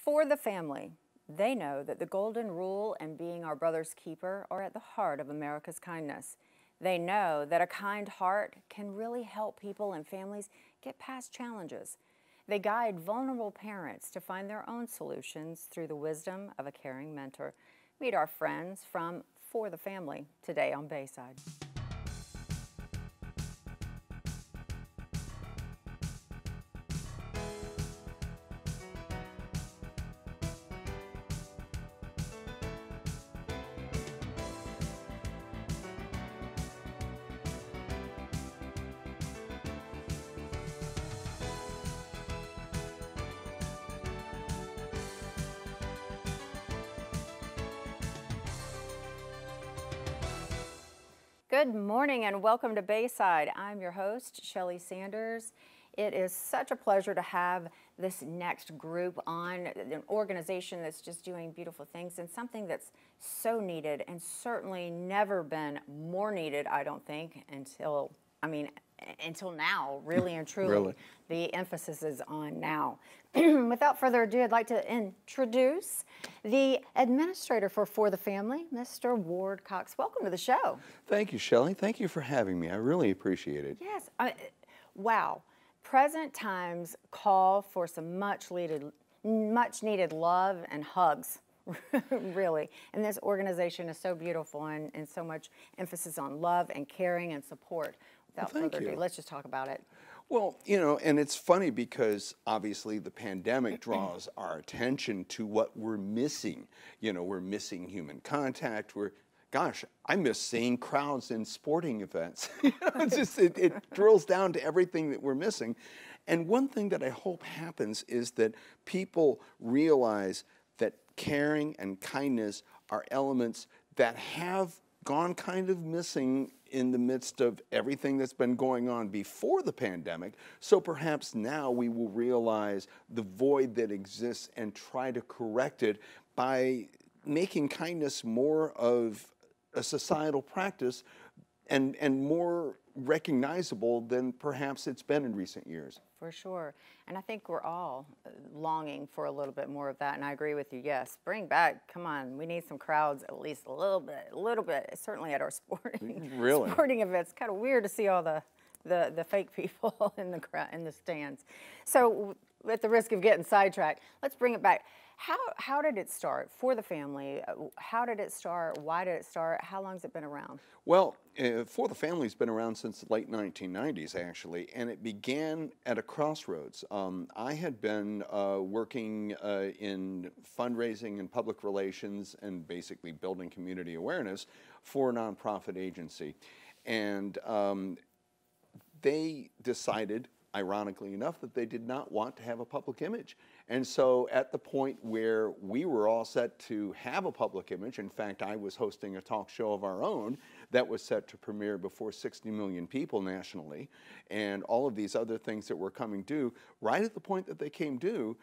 For the family, they know that the golden rule and being our brother's keeper are at the heart of America's kindness. They know that a kind heart can really help people and families get past challenges. They guide vulnerable parents to find their own solutions through the wisdom of a caring mentor. Meet our friends from For the Family today on Bayside. Good morning and welcome to Bayside. I'm your host, Shelley Sanders. It is such a pleasure to have this next group on, an organization that's just doing beautiful things and something that's so needed and certainly never been more needed, I don't think, until now, really and truly. Really? The emphasis is on now. Without further ado, I'd like to introduce the administrator for the Family, Mr. Ward Cox. Welcome to the show. Thank you, Shelley. Thank you for having me. I really appreciate it. Yes. Wow. Present times call for some much needed love and hugs, really. And this organization is so beautiful and so much emphasis on love and caring and support. Without further ado, let's just talk about it. Well, you know, and it's funny because obviously the pandemic draws our attention to what we're missing. You know, we're missing human contact. Gosh, I miss seeing crowds in sporting events. It drills down to everything that we're missing. And one thing that I hope happens is that people realize that caring and kindness are elements that have gone kind of missing in the midst of everything that's been going on before the pandemic. So perhaps now we will realize the void that exists and try to correct it by making kindness more of a societal practice and more recognizable than perhaps it's been in recent years. For sure. And I think we're all longing for a little bit more of that. And I agree with you. Yes, bring back, come on, we need some crowds at least a little bit, certainly at our sporting events. Kind of weird to see all the fake people in the crowd, in the stands. So at the risk of getting sidetracked, let's bring it back. How did it start for the family? How did it start? Why did it start? How long has it been around? Well, For the Family's been around since the late 1990s, actually, and it began at a crossroads. I had been working in fundraising and public relations and basically building community awareness for a nonprofit agency. And they decided, ironically enough, that they did not want to have a public image. And so at the point where we were all set to have a public image, in fact, I was hosting a talk show of our own that was set to premiere before 60 million people nationally, and all of these other things that were coming due, right at the point that they came due,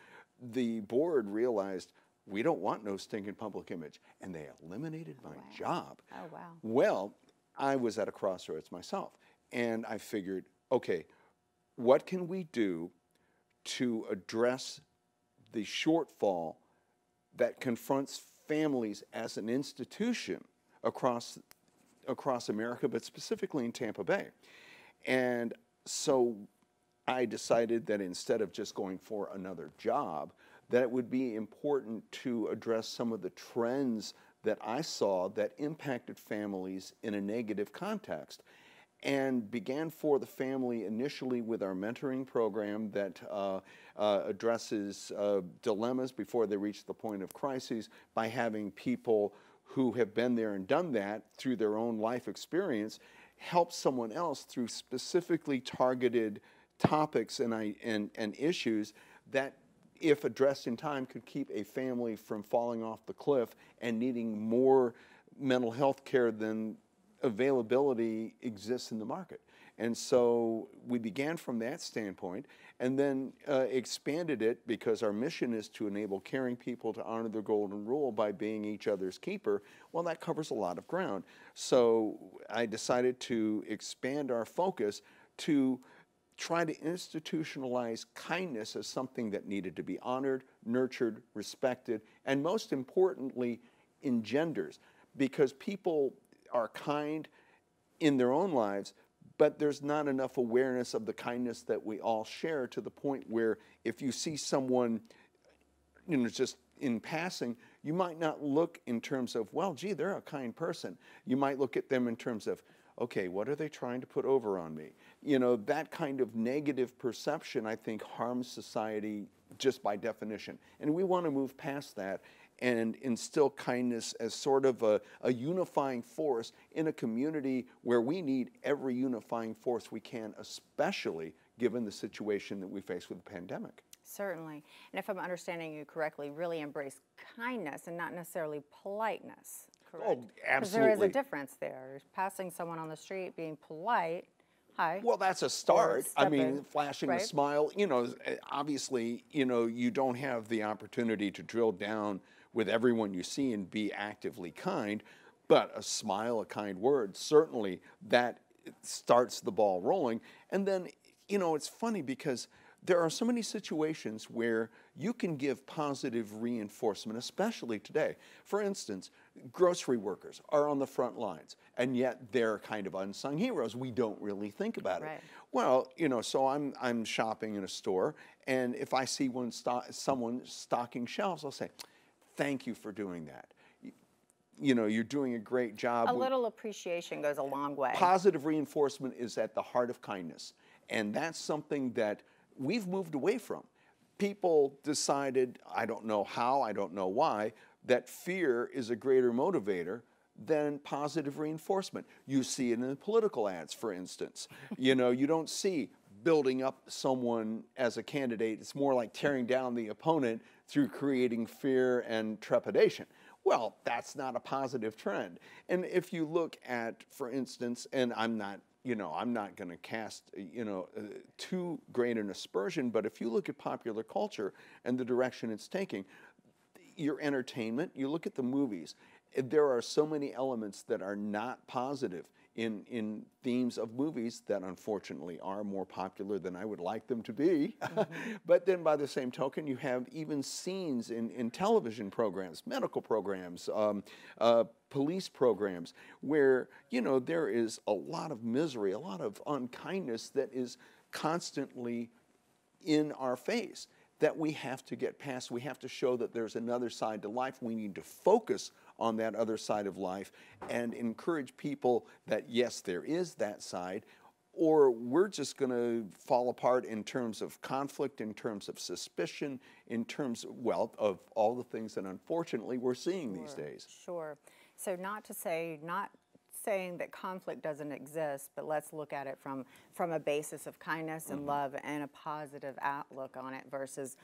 the board realized, we don't want no stinking public image, and they eliminated my job. Oh, wow. Well, I was at a crossroads myself, and I figured, okay, what can we do to address the shortfall that confronts families as an institution across America, but specifically in Tampa Bay? And so I decided that instead of just going for another job, that it would be important to address some of the trends that I saw that impacted families in a negative context, and began For the Family initially with our mentoring program that addresses dilemmas before they reach the point of crises by having people who have been there and done that through their own life experience help someone else through specifically targeted topics and issues that, if addressed in time, could keep a family from falling off the cliff and needing more mental health care than availability exists in the market. And so we began from that standpoint and then expanded it because our mission is to enable caring people to honor the golden rule by being each other's keeper. Well, that covers a lot of ground. So I decided to expand our focus to try to institutionalize kindness as something that needed to be honored, nurtured, respected, and most importantly, engenders. Because people are kind in their own lives, but there's not enough awareness of the kindness that we all share, to the point where if you see someone, you know, just in passing, you might not look in terms of, well, gee, they're a kind person. You might look at them in terms of, okay, what are they trying to put over on me? You know, that kind of negative perception, I think, harms society just by definition. And we want to move past that and instill kindness as sort of a unifying force in a community where we need every unifying force we can, especially given the situation that we face with the pandemic. Certainly. And if I'm understanding you correctly, really embrace kindness and not necessarily politeness, correct? Oh, absolutely. Because there is a difference there. Passing someone on the street, being polite, hi. Well, that's a start. I mean, flashing a smile, you know, obviously, you know, you don't have the opportunity to drill down with everyone you see and be actively kind, but a smile, a kind word, certainly that starts the ball rolling. And then, you know, it's funny because there are so many situations where you can give positive reinforcement, especially today. For instance, grocery workers are on the front lines, and yet they're kind of unsung heroes. We don't really think about it. Well, you know, so I'm shopping in a store, and if I see someone stocking shelves, I'll say, thank you for doing that. You know, you're doing a great job. A little appreciation goes a long way. Positive reinforcement is at the heart of kindness, and that's something that we've moved away from. People decided, I don't know how, I don't know why, that fear is a greater motivator than positive reinforcement. You see it in the political ads, for instance. You know, you don't see building up someone as a candidate. It's more like tearing down the opponent through creating fear and trepidation. Well, that's not a positive trend. And if you look at, for instance, and I'm not going to cast, too great an aspersion, but if you look at popular culture and the direction it's taking, your entertainment, you look at the movies, there are so many elements that are not positive in themes of movies that unfortunately are more popular than I would like them to be. But then by the same token, you have even scenes in television programs, medical programs, police programs, where, you know, there is a lot of misery, a lot of unkindness that is constantly in our face that we have to get past. We have to show that there's another side to life. We need to focus on that other side of life and encourage people that, yes, there is that side, or we're just going to fall apart in terms of conflict, in terms of suspicion, in terms, well, of all the things that unfortunately we're seeing these days. Sure. So not saying that conflict doesn't exist, but let's look at it from a basis of kindness and love and a positive outlook on it versus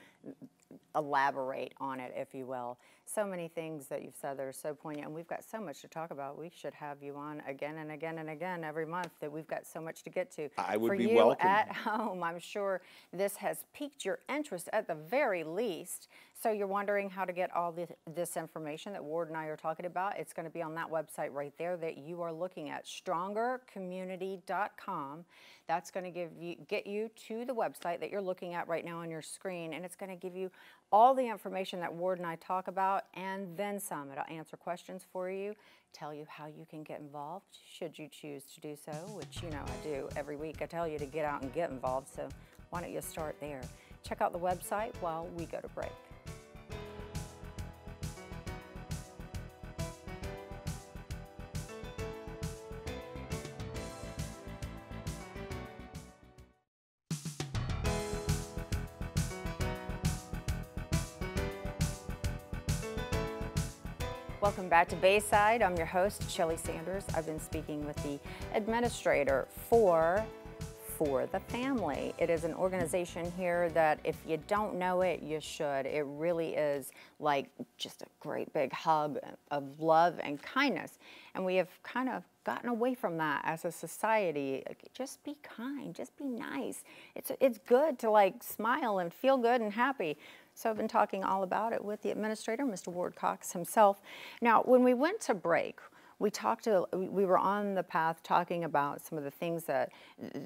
elaborate on it, if you will. So many things that you've said that are so poignant, and we've got so much to talk about. We should have you on again and again and again every month, that we've got so much to get to. I would be welcome. welcome. For you at home, I'm sure this has piqued your interest at the very least. So you're wondering how to get all this information that Ward and I are talking about. It's going to be on that website right there that you are looking at, strongercommunity.com. That's going to get you to the website that you're looking at right now on your screen, and it's going to give you all the information that Ward and I talk about, and then some. It'll answer questions for you, tell you how you can get involved, should you choose to do so, which, you know, I do every week. I tell you to get out and get involved, so why don't you start there? Check out the website while we go to break. Welcome back to Bayside. I'm your host, Shelly Sanders. I've been speaking with the administrator for the Family. It is an organization here that if you don't know it, you should. It really is like just a great big hub of love and kindness. And we have kind of gotten away from that as a society. Just be kind, just be nice. It's good to like smile and feel good and happy. So I've been talking all about it with the administrator, Mr. Ward Cox himself. Now, when we went to break, we were on the path talking about some of the things that,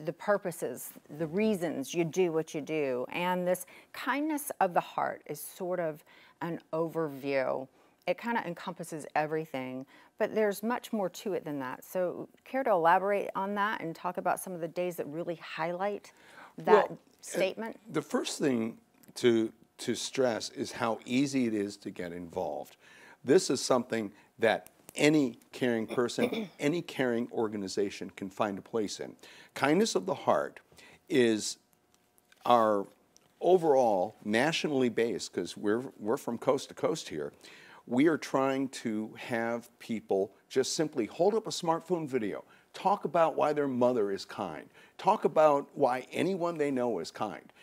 the purposes, the reasons you do what you do. And this kindness of the heart is sort of an overview. It kind of encompasses everything, but there's much more to it than that. So care to elaborate on that and talk about some of the days that really highlight that statement? The first thing to stress is how easy it is to get involved. This is something that any caring person, any caring organization can find a place in. Kindness of the Heart is our overall nationally based, because we're from coast to coast here. We are trying to have people just simply hold up a smartphone video, talk about why their mother is kind, talk about why anyone they know is kind.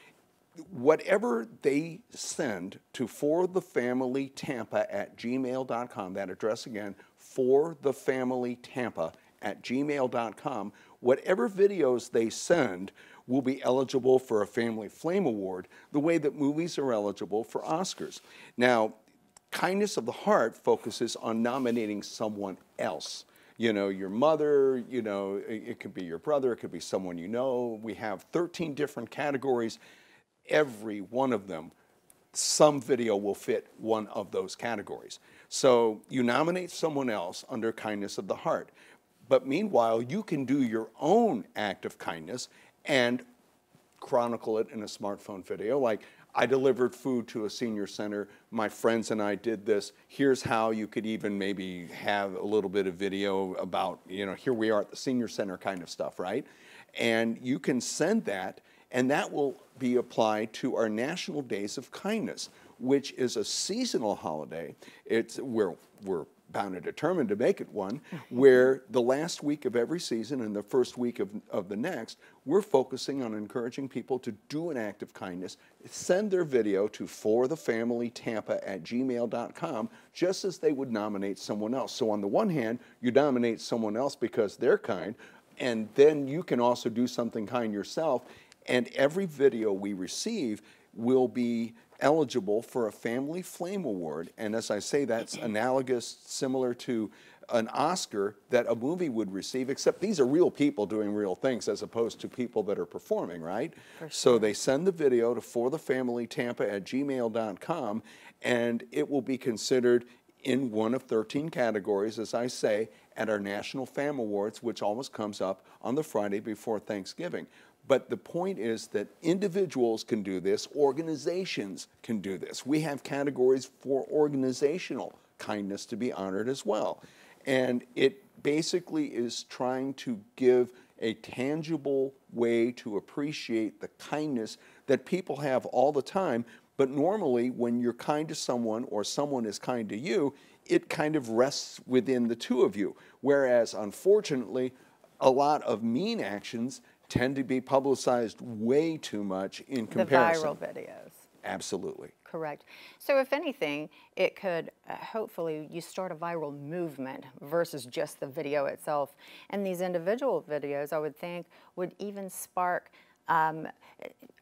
Whatever they send to forthefamilytampa@gmail.com, that address again, forthefamilytampa@gmail.com, whatever videos they send will be eligible for a Family Flame Award, the way that movies are eligible for Oscars. Now, Kindness of the Heart focuses on nominating someone else. You know, your mother, you know, it could be your brother, it could be someone you know. We have 13 different categories. Every one of them, some video will fit one of those categories. So you nominate someone else under Kindness of the Heart. But meanwhile, you can do your own act of kindness and chronicle it in a smartphone video. Like, I delivered food to a senior center. My friends and I did this. Here's how you could even maybe have a little bit of video about, you know, here we are at the senior center kind of stuff, right? And you can send that, and that will be applied to our National Days of Kindness, which is a seasonal holiday. We're bound and determined to make it one, where the last week of every season and the first week of the next, we're focusing on encouraging people to do an act of kindness, send their video to forthefamilytampa@gmail.com, just as they would nominate someone else. So on the one hand, you nominate someone else because they're kind, and then you can also do something kind yourself, and every video we receive will be eligible for a Family Flame Award. And as I say, that's analogous, similar to an Oscar that a movie would receive, except these are real people doing real things as opposed to people that are performing, right? For sure. So they send the video to forthefamilytampa@gmail.com, and it will be considered in one of 13 categories, as I say, at our National Fam Awards, which always comes up on the Friday before Thanksgiving. But the point is that individuals can do this, organizations can do this. We have categories for organizational kindness to be honored as well. And it basically is trying to give a tangible way to appreciate the kindness that people have all the time. But normally, when you're kind to someone or someone is kind to you, it kind of rests within the two of you. Whereas, unfortunately, a lot of mean actions tend to be publicized way too much in comparison. The viral videos. Absolutely. Correct. So if anything, it could, hopefully, you start a viral movement versus just the video itself. And these individual videos, I would think, would even spark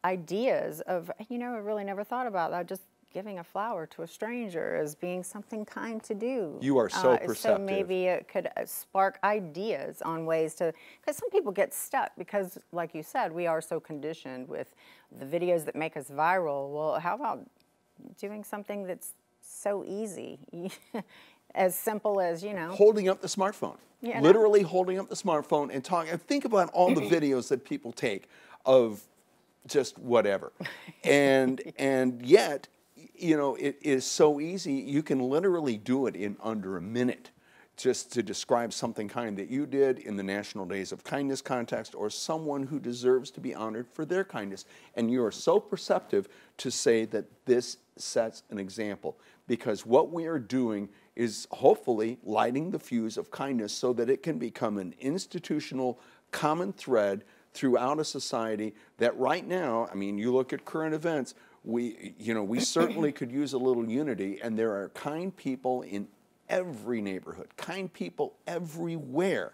ideas of, you know, I really never thought about that, just giving a flower to a stranger as being something kind to do. You are so perceptive. So maybe it could spark ideas on ways to, because some people get stuck because, like you said, we are so conditioned with the videos that make us viral. Well, how about doing something that's so easy, as simple as, you know, holding up the smartphone. You know? Literally holding up the smartphone and talking. And think about all the videos that people take of just whatever. And yet, you know, it is so easy. You can literally do it in under a minute, just to describe something kind that you did in the National Days of Kindness context, or someone who deserves to be honored for their kindness. And you are so perceptive to say that this sets an example, because what we are doing is hopefully lighting the fuse of kindness so that it can become an institutional common thread throughout a society that right now, I mean, you look at current events, we certainly could use a little unity, and there are kind people in every neighborhood, kind people everywhere.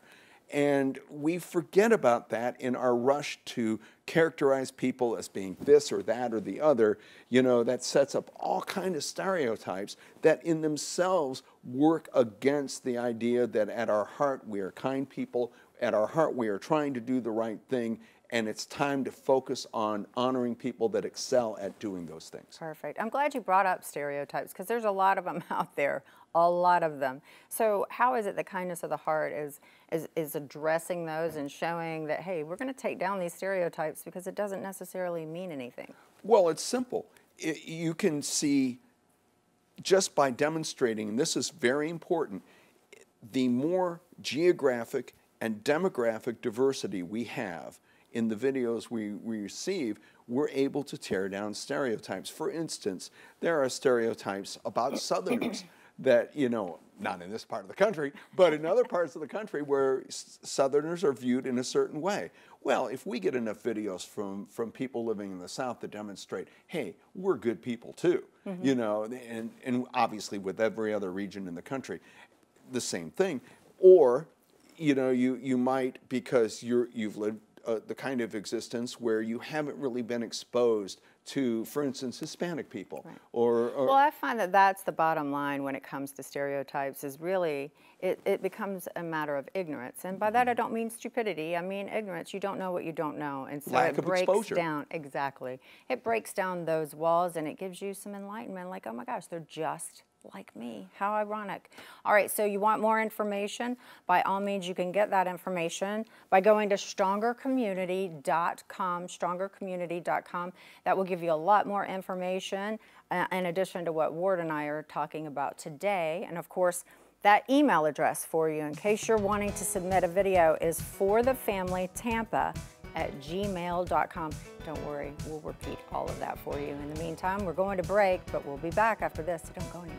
And we forget about that in our rush to characterize people as being this or that or the other. You know, that sets up all kinds of stereotypes that in themselves work against the idea that at our heart we are kind people, at our heart we are trying to do the right thing, and it's time to focus on honoring people that excel at doing those things. Perfect. I'm glad you brought up stereotypes because there's a lot of them out there, a lot of them. So how is it the kindness of the heart is addressing those and showing that, hey, we're going to take down these stereotypes because it doesn't necessarily mean anything? Well, it's simple. You can see just by demonstrating, and this is very important, the more geographic and demographic diversity we have in the videos we receive, we're able to tear down stereotypes. For instance, there are stereotypes about Southerners that, you know, not in this part of the country, but in other parts of the country where Southerners are viewed in a certain way. Well, if we get enough videos from people living in the South that demonstrate, hey, we're good people too, you know, and obviously with every other region in the country, the same thing. Or, you know, you might, because you've lived the kind of existence where you haven't really been exposed to, for instance, Hispanic people. Right. Or well, I find that that's the bottom line when it comes to stereotypes is really, it becomes a matter of ignorance. And by that I don't mean stupidity, I mean ignorance. You don't know what you don't know. And so lack it of breaks exposure. down, exactly. It breaks down those walls and it gives you some enlightenment like, oh my gosh, they're just like me. How ironic. All right, so you want more information? By all means, you can get that information by going to strongercommunity.com, strongercommunity.com. That will give you a lot more information in addition to what Ward and I are talking about today. And of course, that email address for you in case you're wanting to submit a video is forthefamilytampa@gmail.com. Don't worry, we'll repeat all of that for you. In the meantime, we're going to break, but we'll be back after this, so don't go anywhere.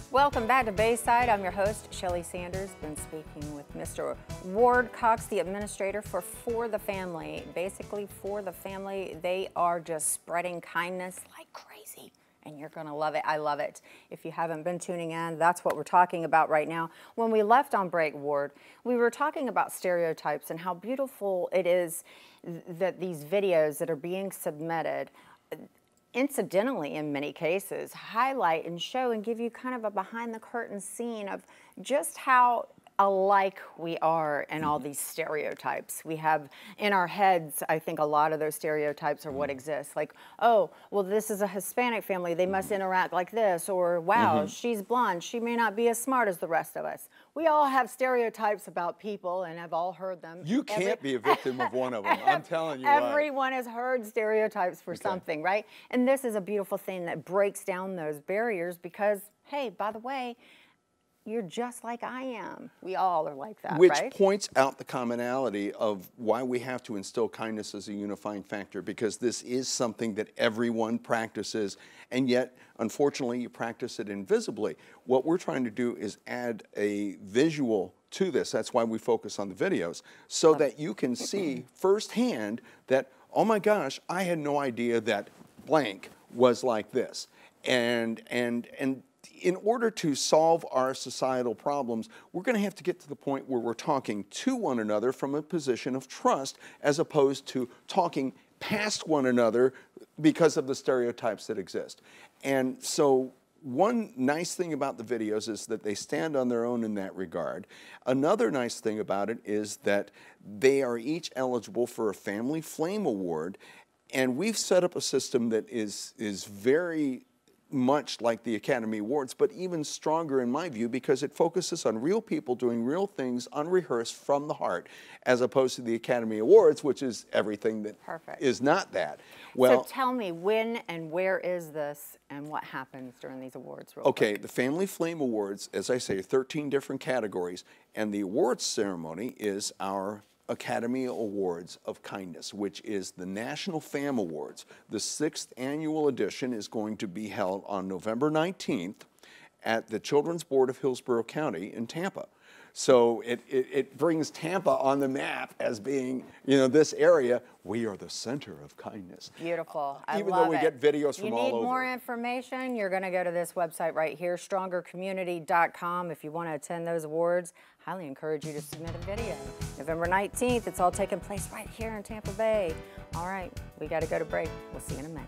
Welcome back to Bayside. I'm your host, Shelley Sanders. Been speaking with Mr. Ward Cox, the administrator for the Family. Basically, For the Family, they are just spreading kindness like crazy. And you're going to love it. I love it. If you haven't been tuning in, that's what we're talking about right now. When we left on break, Ward, we were talking about stereotypes and how beautiful it is that these videos that are being submitted, incidentally in many cases, highlight and show and give you kind of a behind the curtain scene of just how alike we are in all these stereotypes. We have in our heads, I think a lot of those stereotypes are what exists. Like, oh, well, this is a Hispanic family, they must interact like this, or wow, she's blonde, she may not be as smart as the rest of us. We all have stereotypes about people and have all heard them. You can't be a victim of one of them, I'm telling you. Everyone has heard stereotypes for something, right? And this is a beautiful thing that breaks down those barriers because, hey, by the way, you're just like I am. We all are like that, Which right? points out the commonality of why we have to instill kindness as a unifying factor, because this is something that everyone practices, and yet, unfortunately, you practice it invisibly. What we're trying to do is add a visual to this. That's why we focus on the videos, so that you can see firsthand that, oh my gosh, I had no idea that blank was like this. And in order to solve our societal problems, we're going to have to get to the point where we're talking to one another from a position of trust, as opposed to talking past one another because of the stereotypes that exist. And so one nice thing about the videos is that they stand on their own in that regard. Another nice thing about it is that they are each eligible for a Family Flame Award, and we've set up a system that is very much like the Academy Awards, but even stronger in my view, because it focuses on real people doing real things, unrehearsed from the heart, as opposed to the Academy Awards, which is everything that is not that. Well, so tell me, when and where is this and what happens during these awards real okay, quick? the Family Flame Awards, as I say, 13 different categories, and the awards ceremony is our Academy Awards of Kindness, which is the National Fam Awards. The 6th annual edition is going to be held on November 19th at the Children's Board of Hillsborough County in Tampa. So it brings Tampa on the map as being, you know, this area. We are the center of kindness. Beautiful. Even though we get videos from all over. You need more information, you're going to go to this website right here, strongercommunity.com. If you want to attend those awards, highly encourage you to submit a video. November 19th, it's all taking place right here in Tampa Bay. All right, we got to go to break. We'll see you in a minute.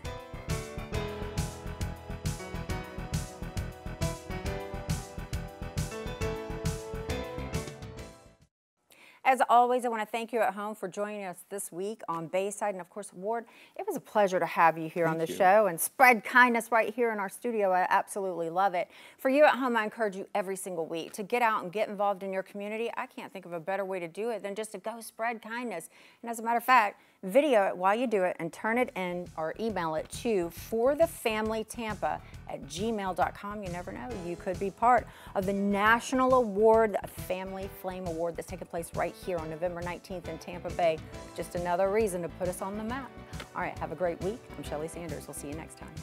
As always, I want to thank you at home for joining us this week on Bayside. And of course, Ward, it was a pleasure to have you here on the show and spread kindness right here in our studio. I absolutely love it. For you at home, I encourage you every single week to get out and get involved in your community. I can't think of a better way to do it than just to go spread kindness. And as a matter of fact, video it while you do it and turn it in or email it to forthefamilytampa@gmail.com. You never know, you could be part of the National Award, the Family Flame Award that's taking place right here on November 19th in Tampa Bay. Just another reason to put us on the map. All right, have a great week. I'm Shelley Sanders. We'll see you next time.